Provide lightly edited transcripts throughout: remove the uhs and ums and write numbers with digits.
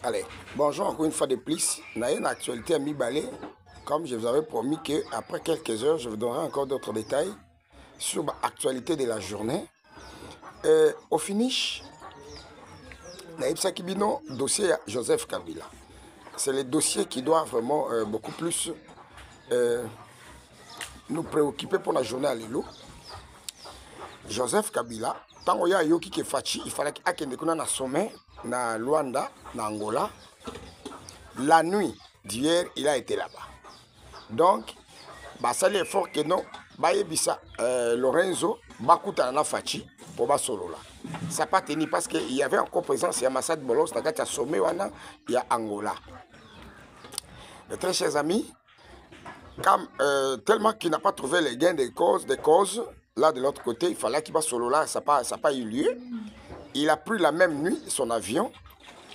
Allez, bonjour encore une fois de plus. Dans une actualité à mi-balai, comme je vous avais promis qu'après quelques heures, je vous donnerai encore d'autres détails sur l'actualité de la journée. Au finish, Naïbsa Kibino, dossier Joseph Kabila. C'est le dossier qui doit vraiment beaucoup plus nous préoccuper pour la journée à l'élo. Joseph Kabila, tant qu'il y a Yoki qui est fatigué, il fallait qu'il y ait un sommet na Luanda, na Angola. La nuit d'hier, il a été là-bas. Donc, ça est fort que non, Lorenzo, Bakuta na Fachi, pour Basolo là. Ça n'a pas tenu parce qu'il y avait encore présence, il y a Massad Bolos, il y a sommet, il y a Angola. Mes très chers amis, comme, tellement qu'il n'a pas trouvé les gains des causes, là de l'autre côté, il fallait qu'il va solo là, ça n'a pas eu lieu. Il a pris la même nuit son avion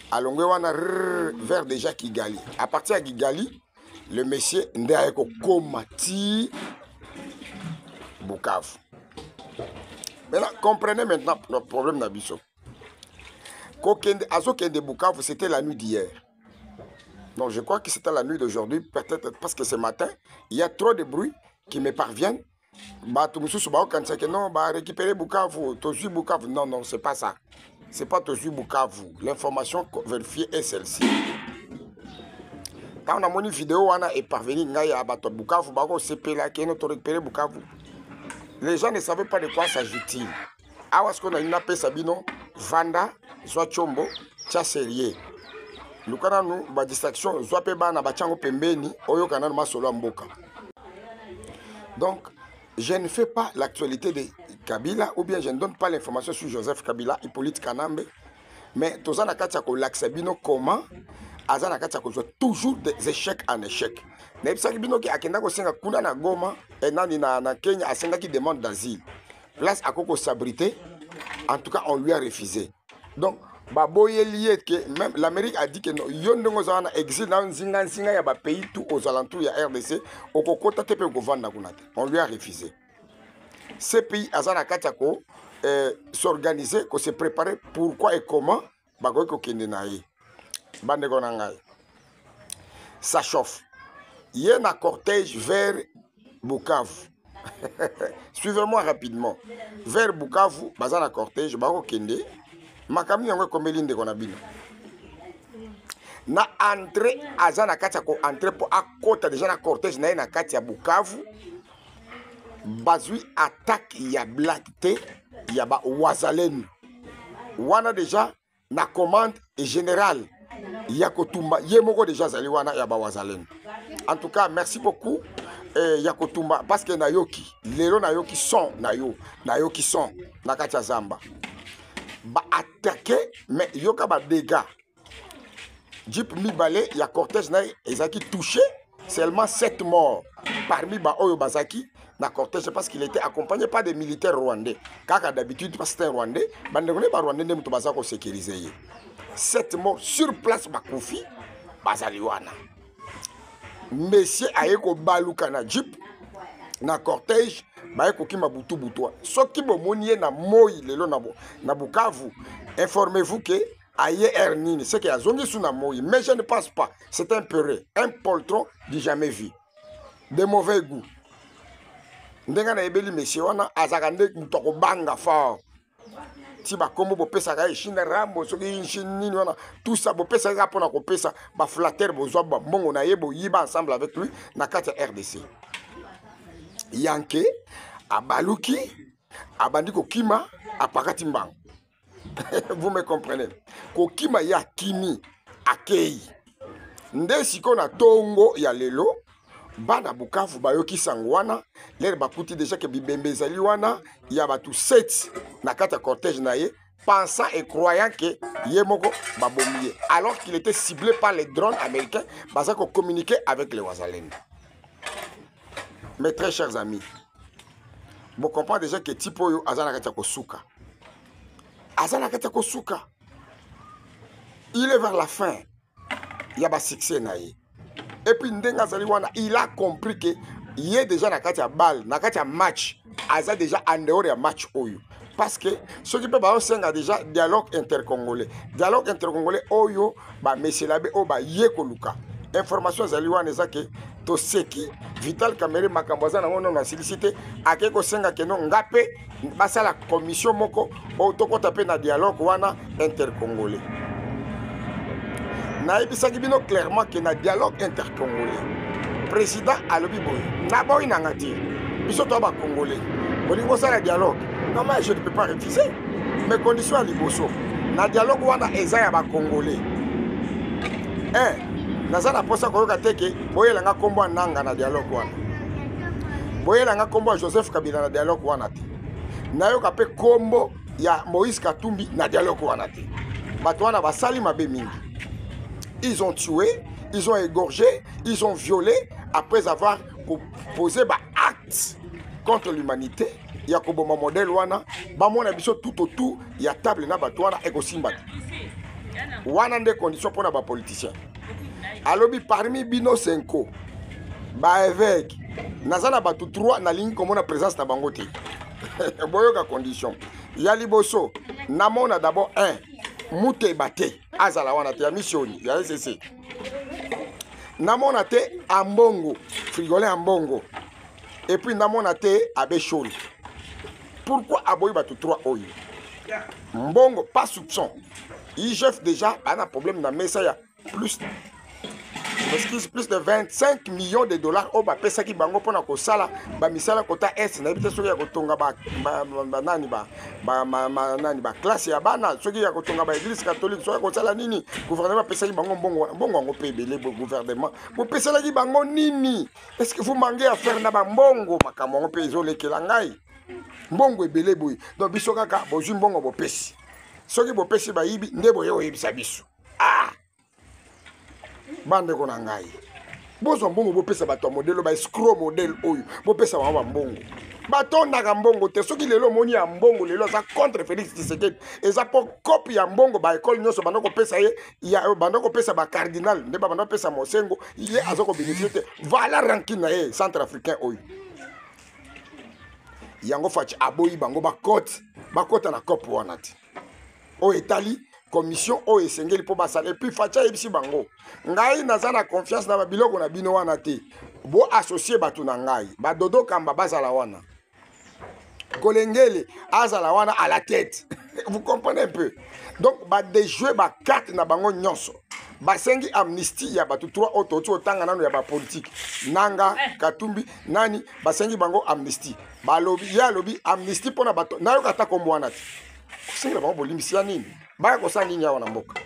à Longwewana vers déjà Kigali. À partir de Kigali, le monsieur Ndaeko Komati Bukavu. Maintenant, comprenez maintenant le problème d'Abisso. Azokende Bukavu, c'était la nuit d'hier. Donc je crois que c'était la nuit d'aujourd'hui, peut-être parce que ce matin, il y a trop de bruit qui me parviennent. Non, récupérer Bukavu, Tosu Bukavu. Non, non, c'est pas ça. C'est pas Tosu Bukavu. L'information vérifiée est celle-ci. Quand on a mon vidéo, on a parvenu à Bukavu, Bukavu. Les gens ne savaient pas de quoi s'agit-il. Awas qu'on a une appel Sabino, Vanda, Zwachombo, Tchasserier. Nous avons une distraction, Zwapeba, Nabachango Pembeni, Oyokana, Masolo Mboka. Donc, je ne fais pas l'actualité de Kabila ou bien je ne donne pas l'information sur Joseph Kabila, Hippolyte Kanambe. Mais Tozana Katiako Laksabino, comment Azana Katiako joue toujours des échecs en échecs. Nebsakibino qui a Kendako Senga Kuna na Goma et Nani na Kenya a Senga qui demande d'asile. Place à Koko Sabrité, en tout cas on lui a refusé. Donc, Baboye lié que même l'Amérique a dit que non, yondongo zana exil dans zinga ya ba pays tout aux alentours ya RDC au kokota tepe govanda kunate. On lui a refusé. Ces pays azana katiako s'organiser, qu'on se préparer pourquoi et comment bagoy ko kende naïe. Bande gonangai. Ça chauffe. Il y a un cortège vers Bukavu. Suivez-moi rapidement. Vers Bukavu, bazana cortège bago kende. Makami yango kombeli ndeko na bino na entrée azana kati ko entrée pour akota déjà na cortège na na kati ya Bukavu bazui attaque ya Black T ya ba Wazalendo wana déjà na commande générale ya Kotumba yemoko déjà zali wana ya ba Wazalendo. En tout cas merci beaucoup ya Kotumba parce que nayoki lelo nayoki son nayoki son na kati ya Zamba ba attaqué mais yoka ba dégâts. Jeep Mibale, il y a cortège na ezaki touché seulement 7 morts parmi ba oyo bazaki na cortège parce qu'il était accompagné par des militaires rwandais. Kaka d'habitude parce que c'était rwandais, bandengone ba rwandais ne muto bazako sécuriser. 7 morts sur place ba kofi bazaliwana. Monsieur ayeko baluka na Jeep na cortège baye kokima butu butwa soki bomoni na moi lelo na Bukavu, informez-vous que aye ernini c'est que azongi sous na moi, mais je ne pense pas, c'est un peureux, un poltron du jamais vu de mauvais goût. Ndenga na ebeli monsieur wana azakande mutoko banga fort ti ba kombo bo pesa ka chine rambo soki chine wana tout ça bo pesa ka pona ko pesa ba flatter bo zwa ba mbongo na yebo yiba ensemble avec lui na kati RDC. Yanke abaluki abandi kokima apakati mbango. Vous me comprenez? Kokima ya kimi akei nde siko na tongo ya lelo bana Bukavu bayoki sangwana lere bakuti déjà que bibembe zali wana ya batu 7 na kata cortège na ye pensant et croyant que yemoko babomie alors qu'il était ciblé par les drones américains basé qu'on communiquait avec les Wazalendo. Mes très chers amis, vous comprenez déjà que Tipo Azana Katakosuka. Azana Katakosuka. Il est vers la fin. Il y a un succès. Et puis Ndenga Zaliwana, il a compris que il y a déjà Nakatia balle, Nakatia match. Aza déjà en dehors de match. parce que ce qui peut avoir déjà dialogue intercongolais. Dialogue intercongolais, oyo, bah, monsieur l'abbé, oh, bah, yekoluka. Information zaliwa nezake, to seki, Vital Kamerhe makamboza na wono na silicité, akeko senga keno ngape, basa la commission moko, o toko tape na dialogue wana intercongolais. Na ebisaki bino clairement que na dialogue intercongolais. Président alobi boy, na boy na ngati, biso to ba congolais. Bolingo ça la dialogue. Non mais je ne peux pas refuser. Mes conditions à liboso. Na dialogue wana eza ya ba congolais. Naza na posa koyoka teke boyela nga kombo nanga na dialogue wana. Boyela nga kombo Joseph Kabila na dialogue wana te. Nayoka pe kombo ya Moïse Katumbi na dialogue wana te. Bato wana basali mabe mingi. Ils ont tué, ils ont égorgé, ils ont violé après avoir posé ba acte contre l'humanité. Ya koboma modèle wana, ba mona biso tout autour ya table na bato wana ekosimba. Wana nde condition pour na ba politicien. Alobi parmi bino 5 ba évêque nazana batu 3 na ligne comme na présence na bango te. Boyoka condition. Ya liboso namona d'abord 1 mute bate azala wana te ya mission ya SCC. Namona te ambongo, frigolin ambongo. Et puis namona te abechol. Pourquoi aboyi batu 3 oyo? Mbongo pas soupçon. IGF déjà a un problème dans mesa ya plus de 25 millions de dollars au ba pesa ki bango pona ko sala ba misala kota est na bité soki ya kotonga ba classe ya bana soki ya kotonga ba église catholique soki ko sala nini gouvernement pesa ki bango mbongo ngo pe belé gouvernement bo pesa ki bango nini? Est-ce que vous mangez à faire na ba mbongo makambo ngo pe izolekela ngai mbongo ebele boy donc biso kaka bozwi mbongo bo pesi soki bo pesi ba yibi ndebo yo yebisa biso bande ko na ngai bozo mbongo bo pesa bato modèle ba escroc modèle oyo bo pesa ba mbongo bato ndaka mbongo te soki lelo moni ya mbongo lelo za contre Félix Tshisekedi eza pour copie ya mbongo ba école nyonso bandoko pesa ye ya bandoko pesa ba cardinal nde ba bandoko pesa mosengo ye azoko bénéficier voilà ranking na ye centrafricain oyo yango fachi aboyi bango ba kota na cop wana ti o etali commission o esengeli po basala et puis facha ebisi bango ngai naza na confiance na biloko na bino wana te bo associer batu na ngai ba dodo kamba bazala wana kolengele azala wana à la tête. Vous comprenez un peu? Donc ba déjouer ba carte na bango nyonso basengi amnistie ya batu 3 auto tanga nano ya ba politique nanga Katumbi nani basengi bango amnistie balobi ya lobi amnistie pona bato nayo kata kombo wana te sengi bango bolimisi ya nini ba ko sa nini ya wana mboka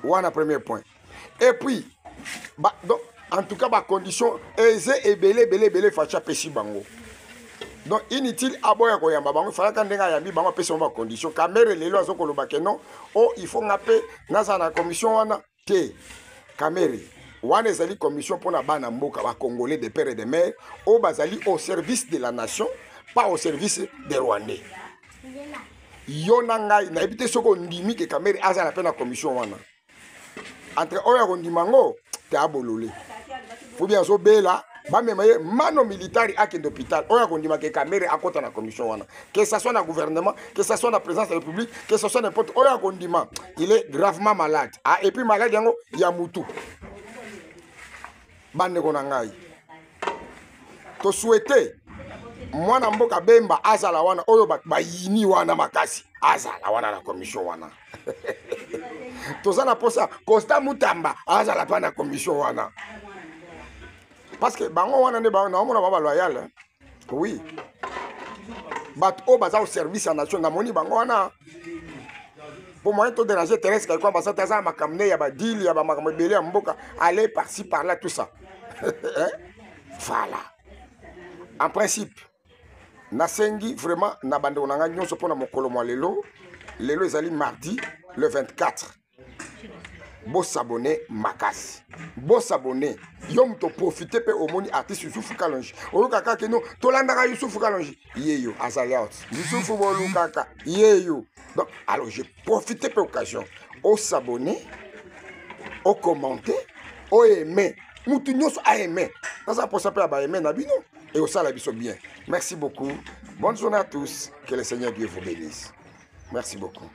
wana premier point. Et puis donc en tout cas ba condition aisé et belé facha pesi bango. Donc inutile aboya ko yamba bango fala kandenga yambi bango pesi ba condition Kamerhe lelo azoko lobake non o il faut ngape naza na commission wana te Kamerhe wana ezali commission pour na bana mboka ba congolais de père et de mère o bazali au service de la nation pas au service des Rwandais. Yona ngai na ebite soko ndimi ke Kamerhe azala pe na commission wana entre oya kondimango te abolole faut bien so bela ba memaye mano militaire akende hôpital oya kondima ke Kamerhe akota na commission wana que ça soit na gouvernement que ça soit na présidence de la République que ça soit n'importe oya kondima il est gravement malade et puis malade yango ya mutu bande ko na ngai to souhaiter mwana mboka bemba azala wana oyo ba yini wana makasi azala wana na commission wana tozana posa Costa Mutamba azala pa na commission wana parce que bango wana ne ba na mona ba loyal oui bat o baza au service à nation na moni bango wana pour moi to déranger terrestre quoi parce que ça makamne ya ba deal ya ba makambe belé ya mboka aller par-ci par-là tout ça. Voilà en principe nasengi vraiment na bande onanga nyonso pona mokolo mwa lelo ezali mardi le 24 bo s'abonner makasi bo s'abonner yo mto profiter pe omoni artiste Youssouf Kalonji oluka kaka no tolandaka Youssouf Kalonji yeyo azali out Youssouf bolukaka yeyo donc alors je profite pe occasion au s'abonner au commenter au aimer mutu nyonso a aimer ça pour ça pe ba aimer na bino et au sala biso bien. Merci beaucoup. Bonne journée à tous. Que le Seigneur Dieu vous bénisse. Merci beaucoup.